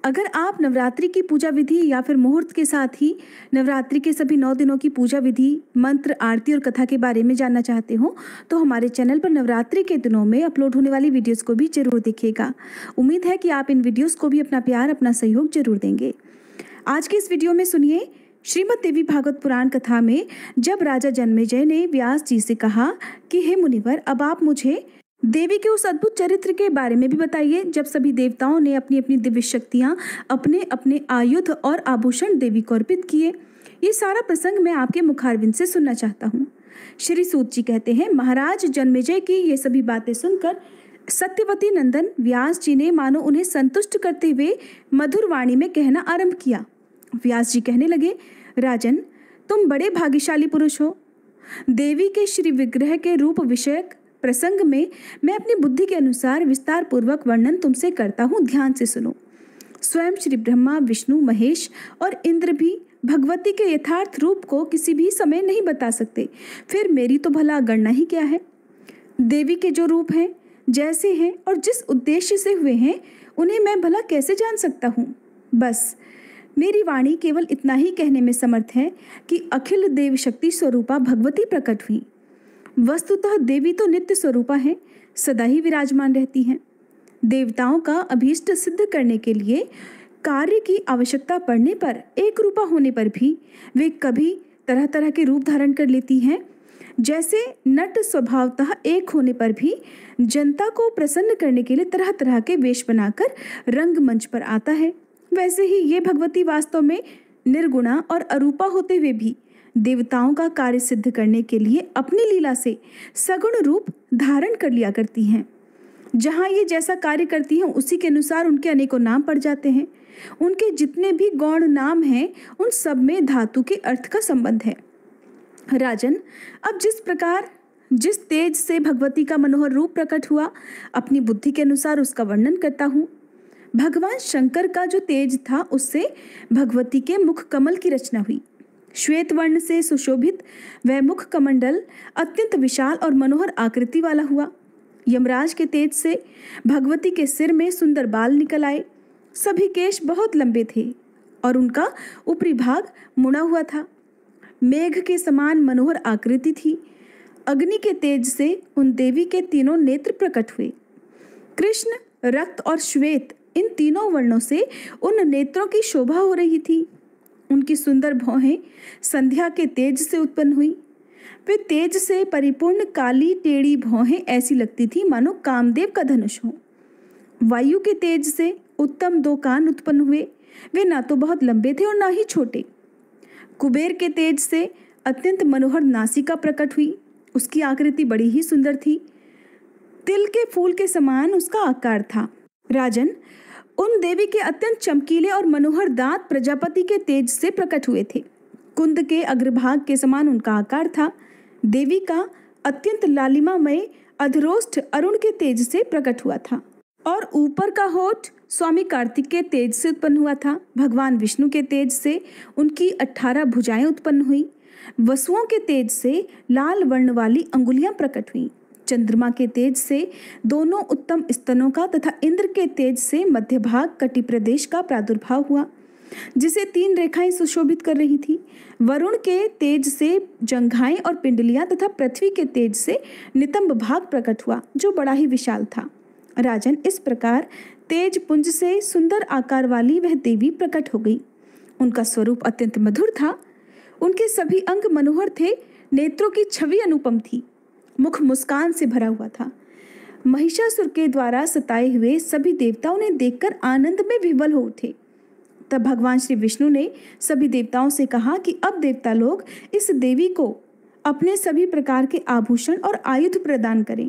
अगर आप नवरात्रि की पूजा विधि या फिर मुहूर्त के साथ ही नवरात्रि के सभी 9 दिनों की पूजा विधि, मंत्र, आरती और कथा के बारे में जानना चाहते हो, तो हमारे चैनल पर नवरात्रि के दिनों में अपलोड होने वाली वीडियोस को भी जरूर देखिएगा। उम्मीद है कि आप इन वीडियोस को भी अपना प्यार, अपना सहयोग जरूर देंगे। आज के इस वीडियो में सुनिए श्रीमद् देवी भागवत पुराण कथा में जब राजा जन्मेजय ने व्यास जी से कहा कि हे मुनिवर, अब आप मुझे देवी के उस अद्भुत चरित्र के बारे में भी बताइए जब सभी देवताओं ने अपनी अपनी दिव्य शक्तियां, अपने अपने आयुध और आभूषण देवी को अर्पित किए। ये सारा प्रसंग मैं आपके मुखारविंद से सुनना चाहता हूँ। श्री सूत जी कहते हैं, महाराज जन्मेजय की ये सभी बातें सुनकर सत्यवती नंदन व्यास जी ने मानो उन्हें संतुष्ट करते हुए मधुर वाणी में कहना आरंभ किया। व्यास जी कहने लगे, राजन, तुम बड़े भाग्यशाली पुरुष हो। देवी के श्री विग्रह के रूप विषयक प्रसंग में मैं अपनी बुद्धि के अनुसार विस्तार पूर्वक वर्णन तुमसे करता हूँ, ध्यान से सुनो। स्वयं श्री ब्रह्मा, विष्णु, महेश और इंद्र भी भगवती के यथार्थ रूप को किसी भी समय नहीं बता सकते, फिर मेरी तो भला गणना ही क्या है। देवी के जो रूप हैं, जैसे हैं और जिस उद्देश्य से हुए हैं, उन्हें मैं भला कैसे जान सकता हूँ। बस मेरी वाणी केवल इतना ही कहने में समर्थ है कि अखिल देव शक्ति स्वरूपा भगवती प्रकट हुई। वस्तुतः देवी तो नित्य स्वरूपा है, सदा ही विराजमान रहती हैं। देवताओं का अभीष्ट सिद्ध करने के लिए कार्य की आवश्यकता पड़ने पर, एक रूपा होने पर भी वे कभी तरह तरह के रूप धारण कर लेती हैं। जैसे नट स्वभावतः एक होने पर भी जनता को प्रसन्न करने के लिए तरह तरह के वेश बनाकर रंगमंच पर आता है, वैसे ही ये भगवती वास्तव में निर्गुणा और अरूपा होते हुए भी देवताओं का कार्य सिद्ध करने के लिए अपनी लीला से सगुण रूप धारण कर लिया करती हैं। जहाँ ये जैसा कार्य करती हैं, उसी के अनुसार उनके अनेकों नाम पड़ जाते हैं। उनके जितने भी गौण नाम हैं, उन सब में धातु के अर्थ का संबंध है। राजन, अब जिस प्रकार जिस तेज से भगवती का मनोहर रूप प्रकट हुआ, अपनी बुद्धि के अनुसार उसका वर्णन करता हूँ। भगवान शंकर का जो तेज था, उससे भगवती के मुख कमल की रचना हुई। श्वेत वर्ण से सुशोभित वह मुख कमंडल अत्यंत विशाल और मनोहर आकृति वाला हुआ। यमराज के तेज से भगवती के सिर में सुंदर बाल निकल आए। सभी केश बहुत लंबे थे और उनका ऊपरी भाग मुड़ा हुआ था। मेघ के समान मनोहर आकृति थी। अग्नि के तेज से उन देवी के तीनों नेत्र प्रकट हुए। कृष्ण, रक्त और श्वेत, इन तीनों वर्णों से उन नेत्रों की शोभा हो रही थी। उनकी सुंदर भौहें संध्या के तेज से उत्पन्न हुई। वे तेज से परिपूर्ण काली टेढ़ी भौहें ऐसी लगती थी मानो कामदेव का धनुष हो। वायु के तेज से उत्तम 2 कान उत्पन्न हुए। वे ना तो बहुत लंबे थे और ना ही छोटे। कुबेर के तेज से अत्यंत मनोहर नासिका प्रकट हुई। उसकी आकृति बड़ी ही सुंदर थी। तिल के फूल के समान उसका आकार था। राजन, उन देवी के अत्यंत चमकीले और मनोहर दांत प्रजापति के तेज से प्रकट हुए थे। कुंद के अग्रभाग के समान उनका आकार था। देवी का अत्यंत लालिमामय अधरोष्ठ अरुण के तेज से प्रकट हुआ था और ऊपर का होठ स्वामी कार्तिक के तेज से उत्पन्न हुआ था। भगवान विष्णु के तेज से उनकी 18 भुजाएं उत्पन्न हुई। वसुओं के तेज से लाल वर्ण वाली अंगुलियां प्रकट हुई। चंद्रमा के तेज से दोनों उत्तम स्तनों का तथा इंद्र के तेज से मध्य भाग कटि प्रदेश का प्रादुर्भाव हुआ, जिसे 3 रेखाएं सुशोभित कर रही थी। वरुण के तेज से जंघाएं और पिंडलियां तथा पृथ्वी के तेज से नितंब भाग प्रकट हुआ, जो बड़ा ही विशाल था। राजन, इस प्रकार तेज पुंज से सुंदर आकार वाली वह देवी प्रकट हो गई। उनका स्वरूप अत्यंत मधुर था। उनके सभी अंग मनोहर थे। नेत्रों की छवि अनुपम थी। मुख मुस्कान से भरा हुआ था। महिषासुर के द्वारा सताए हुए सभी देवताओं ने देखकर आनंद में विह्वल हो उठे। तब भगवान श्री विष्णु ने सभी देवताओं से कहा कि अब देवता लोग इस देवी को अपने सभी प्रकार के आभूषण और आयुध प्रदान करें।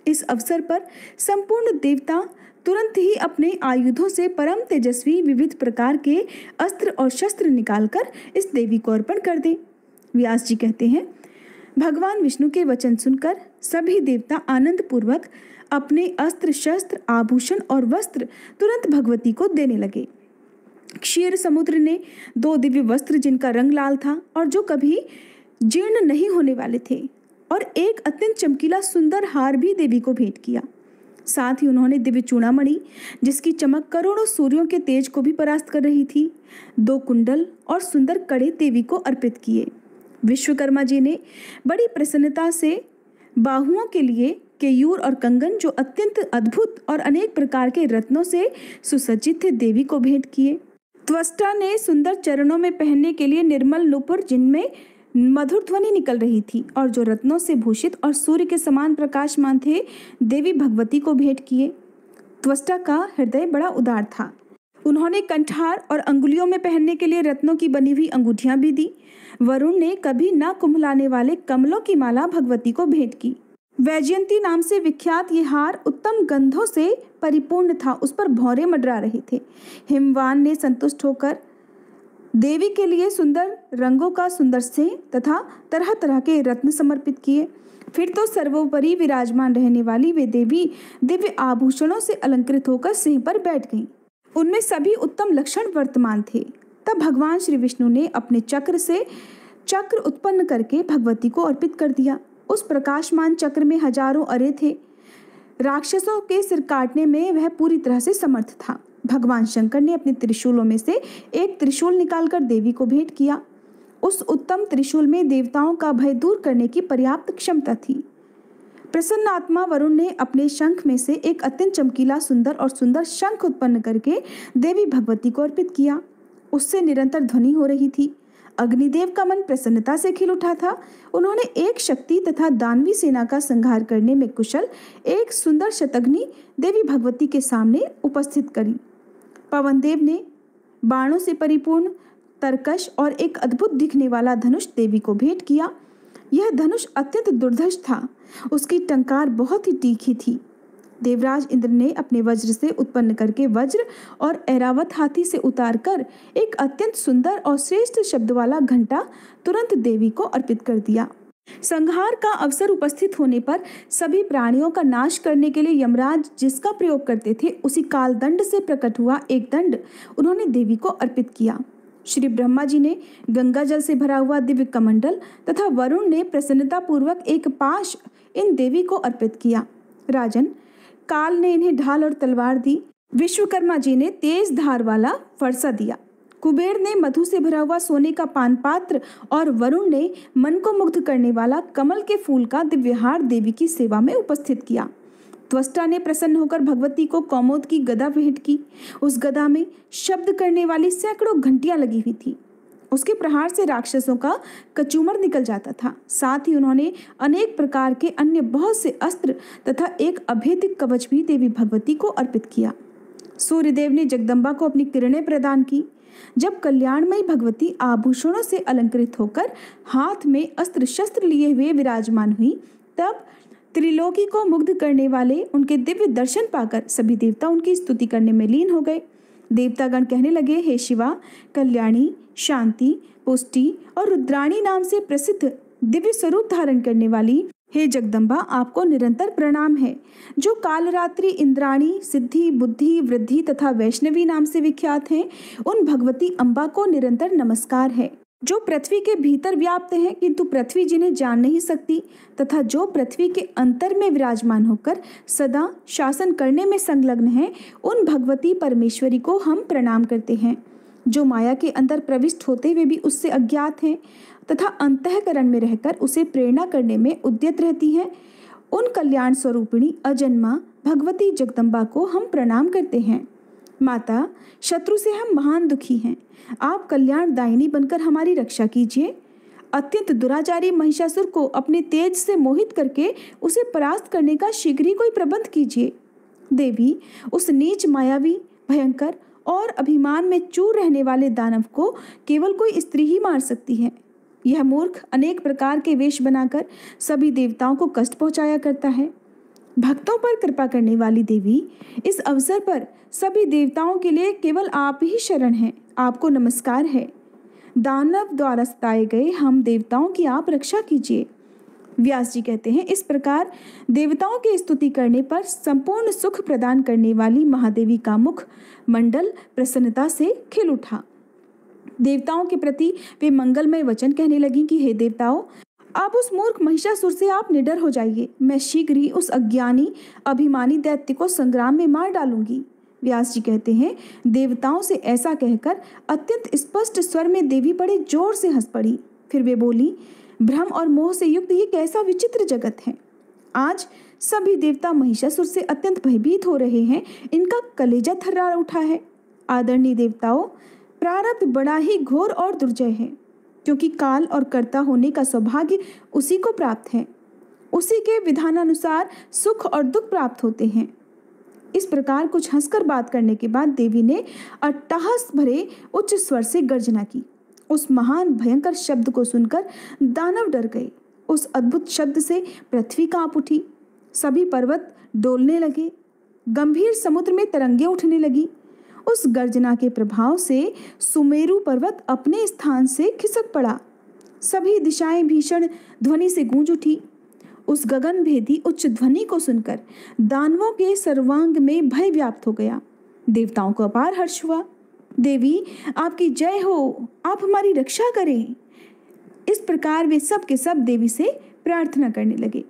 इस अवसर पर संपूर्ण देवता तुरंत ही अपने आयुधों से परम तेजस्वी विविध प्रकार के अस्त्र और शस्त्र निकालकर इस देवी को अर्पण कर दें। व्यास जी कहते हैं, भगवान विष्णु के वचन सुनकर सभी देवता आनंद पूर्वक अपने अस्त्र, शस्त्र, आभूषण और वस्त्र तुरंत भगवती को देने लगे। क्षीर समुद्र ने 2 दिव्य वस्त्र जिनका रंग लाल था और जो कभी जीर्ण नहीं होने वाले थे, और एक अत्यंत चमकीला सुंदर हार भी देवी को भेंट किया। साथ ही उन्होंने दिव्य चूड़ामणि, जिसकी चमक करोड़ों सूर्यों के तेज को भी परास्त कर रही थी, 2 कुंडल और सुंदर कड़े देवी को अर्पित किए। विश्वकर्मा जी ने बड़ी प्रसन्नता से बाहुओं के लिए केयूर और कंगन, जो अत्यंत अद्भुत और अनेक प्रकार के रत्नों से सुसज्जित थे, देवी को भेंट किए। त्वष्टा ने सुंदर चरणों में पहनने के लिए निर्मल नुपुर, जिनमें मधुर ध्वनि निकल रही थी और जो रत्नों से भूषित और सूर्य के समान प्रकाशमान थे, देवी भगवती को भेंट किए। त्वष्टा का हृदय बड़ा उदार था। उन्होंने कंठार और अंगुलियों में पहनने के लिए रत्नों की बनी हुई अंगूठियां भी दी। वरुण ने कभी न कुम्भलाने वाले कमलों की माला भगवती को भेंट की। वैजयंती नाम से विख्यात ये हार उत्तम गंधों से परिपूर्ण था, उस पर भौरे मंडरा रहे थे। हिमवान ने संतुष्ट होकर देवी के लिए सुंदर रंगों का सुंदर सिंह तथा तरह तरह के रत्न समर्पित किए। फिर तो सर्वोपरि विराजमान रहने वाली वे देवी दिव्य आभूषणों से अलंकृत होकर सिंह पर बैठ गईं। उनमें सभी उत्तम लक्षण वर्तमान थे। तब भगवान श्री विष्णु ने अपने चक्र से चक्र उत्पन्न करके भगवती को अर्पित कर दिया। उस प्रकाशमान चक्र में हजारों अरे थे। राक्षसों के सिर काटने में वह पूरी तरह से समर्थ था। भगवान शंकर ने अपने त्रिशूलों में से एक त्रिशूल निकालकर देवी को भेंट किया। उस उत्तम त्रिशूल में देवताओं का भय दूर करने की पर्याप्त क्षमता थी। प्रसन्न आत्मा वरुण ने अपने शंख में से एक अत्यंत चमकीला सुंदर शंख उत्पन्न करके देवी भगवती को अर्पित किया। उससे निरंतर ध्वनि हो रही थी। अग्निदेव का मन प्रसन्नता से खिल उठा था। उन्होंने एक शक्ति तथा दानवी सेना का संहार करने में कुशल एक सुंदर शतघ्नी देवी भगवती के सामने उपस्थित करी। पवनदेव ने बाणों से परिपूर्ण तरकश और एक अद्भुत दिखने वाला धनुष देवी को भेंट किया। यह धनुष अत्यंत दुर्धर्ष था। उसकी टंकार बहुत ही तीखी थी। देवराज इंद्र ने अपने वज्र से उत्पन्न करके वज्र और ऐरावत हाथी से उतारकर एक अत्यंत सुंदर और श्रेष्ठ शब्द वाला घंटा तुरंत देवी को अर्पित कर दिया। संहार का अवसर उपस्थित होने पर सभी प्राणियों का नाश करने के लिए यमराज जिसका प्रयोग करते थे, उसी काल दंड से प्रकट हुआ एक दंड उन्होंने देवी को अर्पित किया। श्री ब्रह्मा जी ने गंगा जल से भरा हुआ दिव्य कमंडल तथा वरुण ने प्रसन्नता पूर्वक एक पाश इन देवी को अर्पित किया। राजन, काल ने इन्हें ढाल और तलवार दी। विश्वकर्मा जी ने तेज धार वाला फरसा दिया। कुबेर ने मधु से भरा हुआ सोने का पान पात्र और वरुण ने मन को मुग्ध करने वाला कमल के फूल का दिव्यहार देवी की सेवा में उपस्थित किया। त्वष्टा ने प्रसन्न होकर भगवती को कौमोद की गदा भेंट की। उस गदा में शब्द करने वाली सैकड़ों घंटियां लगी हुई थी। उसके प्रहार से राक्षसों का कचूमर निकल जाता था। साथ ही उन्होंने अनेक प्रकार के अन्य बहुत से अस्त्र तथा एक अभेद्य कवच भी देवी भगवती को अर्पित किया। सूर्यदेव ने जगदम्बा को अपनी किरणें प्रदान की। जब कल्याणमयी भगवती आभूषणों से अलंकृत होकर हाथ में अस्त्र शस्त्र लिए हुए विराजमान हुई, तब त्रिलोकी को मुग्ध करने वाले उनके दिव्य दर्शन पाकर सभी देवता उनकी स्तुति करने में लीन हो गए। देवतागण कहने लगे, हे शिवा, कल्याणी, शांति, पुष्टि और रुद्राणी नाम से प्रसिद्ध दिव्य स्वरूप धारण करने वाली हे जगदम्बा, आपको निरंतर प्रणाम है। जो कालरात्रि, इंद्राणी, सिद्धि, बुद्धि, वृद्धि तथा वैष्णवी नाम से विख्यात हैं, उन भगवती अम्बा को निरंतर नमस्कार है। जो पृथ्वी के भीतर व्याप्त हैं, किंतु पृथ्वी जिन्हें जान नहीं सकती, तथा जो पृथ्वी के अंतर में विराजमान होकर सदा शासन करने में संलग्न हैं, उन भगवती परमेश्वरी को हम प्रणाम करते हैं। जो माया के अंदर प्रविष्ट होते हुए भी उससे अज्ञात हैं तथा अंतःकरण में रहकर उसे प्रेरणा करने में उद्यत रहती हैं, उन कल्याण स्वरूपिणी अजन्मा भगवती जगदम्बा को हम प्रणाम करते हैं। माता, शत्रु से हम महान दुखी हैं। आप कल्याण दायिनी बनकर हमारी रक्षा कीजिए। अत्यंत दुराचारी महिषासुर को अपने तेज से मोहित करके उसे परास्त करने का शीघ्र ही कोई प्रबंध कीजिए। देवी, उस नीच, मायावी, भयंकर और अभिमान में चूर रहने वाले दानव को केवल कोई स्त्री ही मार सकती है। यह मूर्ख अनेक प्रकार के वेश बनाकर सभी देवताओं को कष्ट पहुंचाया करता है। भक्तों पर कृपा करने वाली देवी, इस अवसर पर सभी देवताओं के लिए केवल आप ही शरण हैं। आपको नमस्कार है। दानव द्वारा सताए गए हम देवताओं की आप रक्षा कीजिए। व्यास जी कहते हैं, इस प्रकार देवताओं की स्तुति करने पर संपूर्ण सुख प्रदान करने वाली महादेवी का मुख मंडल प्रसन्नता से खिल उठा। देवताओं के प्रति वे मंगलमय वचन कहने लगी कि हे देवताओं, अब उस मूर्ख महिषासुर से आप निडर हो जाइए। मैं शीघ्र ही उस अज्ञानी अभिमानी दैत्य को संग्राम में मार डालूंगी। व्यास जी कहते हैं, देवताओं से ऐसा कहकर अत्यंत स्पष्ट स्वर में देवी बड़े जोर से हंस पड़ी। फिर वे बोली, भ्रम और मोह से युक्त ये कैसा विचित्र जगत है। आज सभी देवता महिषासुर से अत्यंत भयभीत हो रहे हैं। इनका कलेजा थर्रा उठा है। आदरणीय देवताओं, प्रारब्ध बड़ा ही घोर और दुर्जय है, क्योंकि काल और कर्ता होने का सौभाग्य उसी को प्राप्त है। उसी के विधानानुसार सुख और दुख प्राप्त होते हैं। इस प्रकार कुछ हंसकर बात करने के बाद देवी ने अट्टहास भरे उच्च स्वर से गर्जना की। उस महान भयंकर शब्द को सुनकर दानव डर गए। उस अद्भुत शब्द से पृथ्वी कांप उठी, सभी पर्वत डोलने लगे, गंभीर समुद्र में तरंगें उठने लगी। उस गर्जना के प्रभाव से सुमेरु पर्वत अपने स्थान से खिसक पड़ा। सभी दिशाएं भीषण ध्वनि से गूंज उठी। उस गगन भेदी उच्च ध्वनि को सुनकर दानवों के सर्वांग में भय व्याप्त हो गया। देवताओं को अपार हर्ष हुआ। देवी, आपकी जय हो, आप हमारी रक्षा करें। इस प्रकार वे सब के सब देवी से प्रार्थना करने लगे।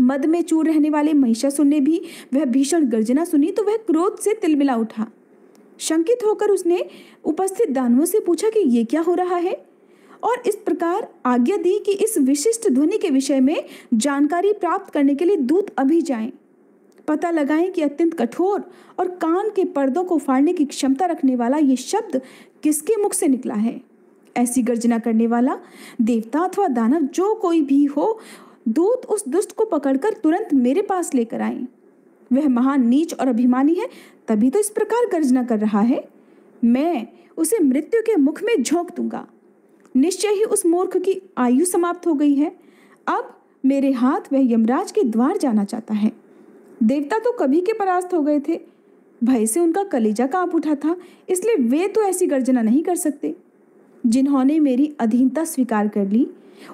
मद में चूर रहने वाले महिषासुर ने भी वह भीषण गर्जना सुनी तो वह क्रोध से तिलमिला उठा। शंकित होकर उसने उपस्थित दानवों से पूछा कि ये क्या हो रहा है, और इस प्रकार आज्ञा दी कि इस विशिष्ट ध्वनि के विषय में जानकारी प्राप्त करने के लिए दूत अभी जाएं, पता लगाएं कि अत्यंत कठोर और कान के पर्दों को फाड़ने की क्षमता रखने वाला ये शब्द किसके मुख से निकला है। ऐसी गर्जना करने वाला देवता अथवा दानव जो कोई भी हो, दूत उस दुष्ट को पकड़कर तुरंत मेरे पास लेकर आए। वह महान नीच और अभिमानी है, तभी तो इस प्रकार गर्जना कर रहा है। मैं उसे मृत्यु के मुख में झोंक दूंगा। निश्चय ही उस मूर्ख की आयु समाप्त हो गई है। अब मेरे हाथ वह यमराज के द्वार जाना चाहता है। देवता तो कभी के परास्त हो गए थे। भय से उनका कलेजा कांप उठा था, इसलिए वे तो ऐसी गर्जना नहीं कर सकते। जिन्होंने मेरी अधीनता स्वीकार कर ली,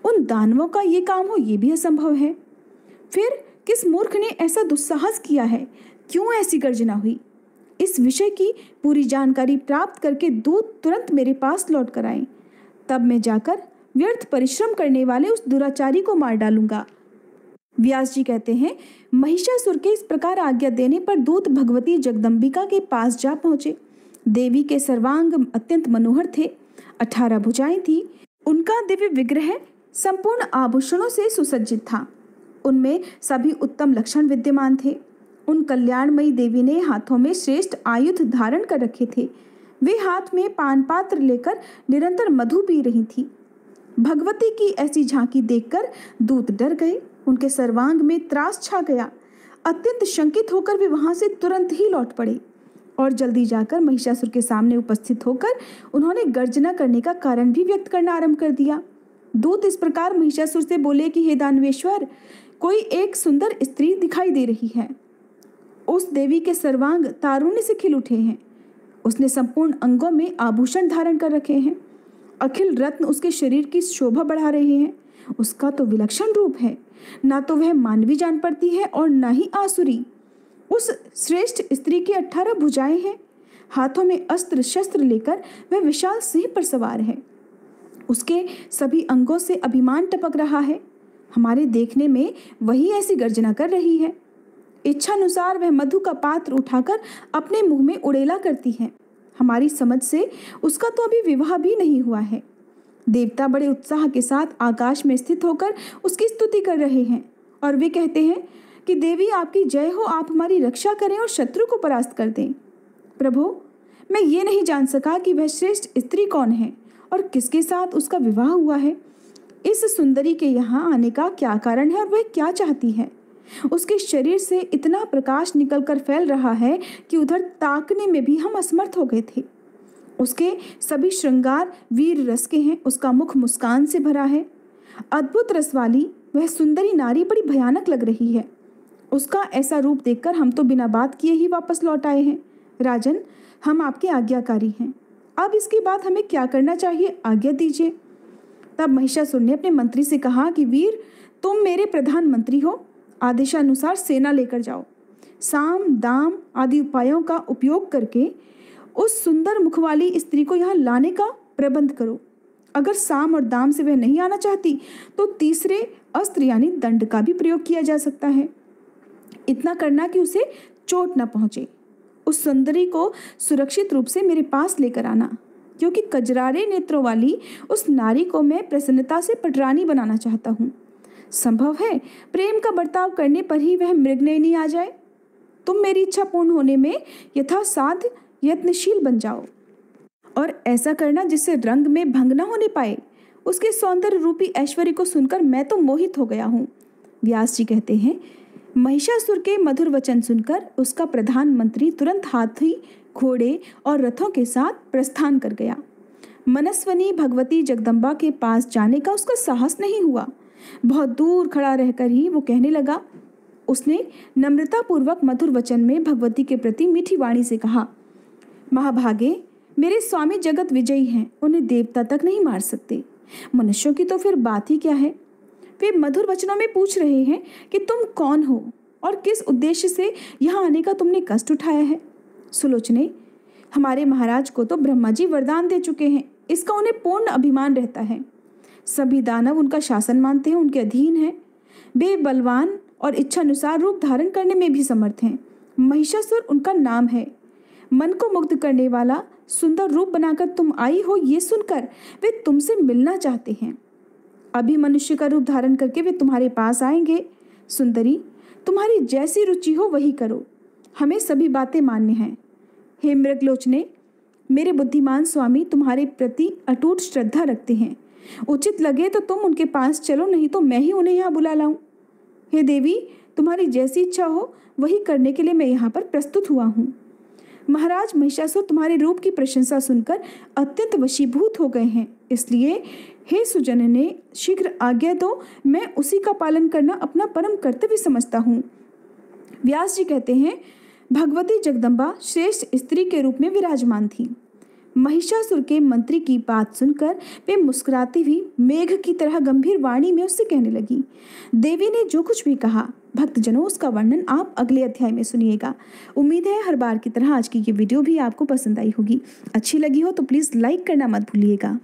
उन दानवों का ये काम हो, ये भी असंभव है। फिर किस मूर्ख ने ऐसा दुस्साहस किया है? क्यों ऐसी गर्जना हुई? इस विषय की पूरी जानकारी प्राप्त करके दूत तुरंत मेरे पास लौट कर आए। तब मैं जाकर व्यर्थ परिश्रम करने वाले उस दुराचारी को मार डालूंगा। व्यास जी कहते हैं, महिषासुर के इस प्रकार आज्ञा देने पर दूत भगवती जगदम्बिका के पास जा पहुंचे। देवी के सर्वांग अत्यंत मनोहर थे। 18 भुजाएं थी। उनका दिव्य विग्रह संपूर्ण आभूषणों से सुसज्जित था। उनमें सभी उत्तम लक्षण विद्यमान थे। उन कल्याणमयी देवी ने हाथों में श्रेष्ठ आयुध धारण कर रखे थे। वे हाथ में पान पात्र लेकर निरंतर मधु पी रही थी। भगवती की ऐसी झांकी देखकर दूत डर गए। उनके सर्वांग में त्रास छा गया। अत्यंत शंकित होकर वे वहां से तुरंत ही लौट पड़े और जल्दी जाकर महिषासुर के सामने उपस्थित होकर उन्होंने गर्जना करने का कारण भी व्यक्त करना आरंभ कर दिया। दूत इस प्रकार महिषासुर से बोले कि हे दानवेश्वर, कोई एक सुंदर स्त्री दिखाई दे रही है। उस देवी के सर्वांग तारुण्य से खिल उठे हैं। उसने संपूर्ण अंगों में आभूषण धारण कर रखे हैं। अखिल रत्न उसके शरीर की शोभा बढ़ा रहे हैं। उसका तो विलक्षण रूप है। ना तो वह मानवी जान पड़ती है और न ही आसुरी। उस श्रेष्ठ स्त्री की 18 भुजाएं हैं। हाथों में अस्त्र शस्त्र लेकर वह विशाल सिंह पर सवार है। उसके सभी अंगों से अभिमान टपक रहा है। हमारे देखने में वही ऐसी गर्जना कर रही है। इच्छानुसार वह मधु का पात्र उठाकर अपने मुंह में उड़ेला करती है। हमारी समझ से उसका तो अभी विवाह भी नहीं हुआ है। देवता बड़े उत्साह के साथ आकाश में स्थित होकर उसकी स्तुति कर रहे हैं और वे कहते हैं कि देवी आपकी जय हो, आप हमारी रक्षा करें और शत्रु को परास्त कर दें। प्रभु, मैं ये नहीं जान सका कि वह श्रेष्ठ स्त्री कौन है और किसके साथ उसका विवाह हुआ है। इस सुंदरी के यहाँ आने का क्या कारण है और वह क्या चाहती है। उसके शरीर से इतना प्रकाश निकलकर फैल रहा है कि उधर ताकने में भी हम असमर्थ हो गए थे। उसके सभी श्रृंगार वीर रस के हैं। उसका मुख मुस्कान से भरा है। अद्भुत रस वाली वह सुंदरी नारी बड़ी भयानक लग रही है। उसका ऐसा रूप देखकर हम तो बिना बात किए ही वापस लौट आए हैं। राजन, हम आपके आज्ञाकारी हैं। अब इसके बाद हमें क्या करना चाहिए, आज्ञा दीजिए। तब महिषासुर ने अपने मंत्री से कहा कि वीर, तुम मेरे प्रधानमंत्री हो। आदेशानुसार सेना लेकर जाओ। साम दाम आदि उपायों का उपयोग करके उस सुंदर मुख वाली स्त्री को यहाँ लाने का प्रबंध करो। अगर साम और दाम से वह नहीं आना चाहती तो तीसरे अस्त्र यानी दंड का भी प्रयोग किया जा सकता है। इतना करना कि उसे चोट न पहुंचे। उस सुंदरी को सुरक्षित रूप से मेरे पास लेकर आना, क्योंकि कजरारे नेत्रों वाली उस नारी को मैं प्रसन्नता से पटरानी बनाना चाहता हूँ। संभव है प्रेम का बर्ताव करने पर ही वह मृगनयनी आ जाए। तुम मेरी इच्छा पूर्ण होने में यथासाध्य यत्नशील बन जाओ, और ऐसा करना जिससे रंग में भंग न होने पाए। उसके सौंदर्य रूपी ऐश्वर्य को सुनकर मैं तो मोहित हो गया हूँ। व्यास जी कहते हैं, महिषासुर के मधुर वचन सुनकर उसका प्रधानमंत्री तुरंत हाथी, घोड़े और रथों के साथ प्रस्थान कर गया। मनस्वनी भगवती जगदम्बा के पास जाने का उसका साहस नहीं हुआ। बहुत दूर खड़ा रहकर ही वो कहने लगा। उसने नम्रता पूर्वक मधुर वचन में भगवती के प्रति मीठी वाणी से कहा, महाभागे, मेरे स्वामी जगत विजयी हैं, उन्हें देवता तक नहीं मार सकते। मनुष्यों की तो फिर बात ही क्या है। वे मधुर वचनों में पूछ रहे हैं कि तुम कौन हो और किस उद्देश्य से यहाँ आने का तुमने कष्ट उठाया है। सुलोचने, हमारे महाराज को तो ब्रह्मा जी वरदान दे चुके हैं, इसका उन्हें पूर्ण अभिमान रहता है। सभी दानव उनका शासन मानते हैं, उनके अधीन हैं। वे बलवान और इच्छानुसार रूप धारण करने में भी समर्थ हैं। महिषासुर उनका नाम है। मन को मुग्ध करने वाला सुंदर रूप बनाकर तुम आई हो, ये सुनकर वे तुमसे मिलना चाहते हैं। अभी मनुष्य का रूप धारण करके वे तुम्हारे पास आएंगे। सुंदरी, तुम्हारी जैसी रुचि हो वही करो, हमें सभी बातें मान्य हैं। हे मृगलोचने, मेरे बुद्धिमान स्वामी तुम्हारे प्रति अटूट श्रद्धा रखते हैं। उचित लगे तो तुम उनके पास चलो, नहीं तो मैं ही उन्हें यहाँ बुला लाऊं। हे देवी, तुम्हारी जैसी इच्छा हो वही करने के लिए मैं यहाँ पर प्रस्तुत हुआ हूँ। महाराज महिषासुर तुम्हारे रूप की प्रशंसा सुनकर अत्यंत वशीभूत हो गए हैं, इसलिए हे सुजनने, शीघ्र आज्ञा दो, मैं उसी का पालन करना अपना परम कर्तव्य समझता हूँ। व्यास जी कहते हैं, भगवती जगदम्बा श्रेष्ठ स्त्री के रूप में विराजमान थी। महिषासुर के मंत्री की बात सुनकर वे मुस्कुराती हुई मेघ की तरह गंभीर वाणी में उससे कहने लगी। देवी ने जो कुछ भी कहा, भक्तजनों, उसका वर्णन आप अगले अध्याय में सुनिएगा। उम्मीद है हर बार की तरह आज की ये वीडियो भी आपको पसंद आई होगी। अच्छी लगी हो तो प्लीज़ लाइक करना मत भूलिएगा।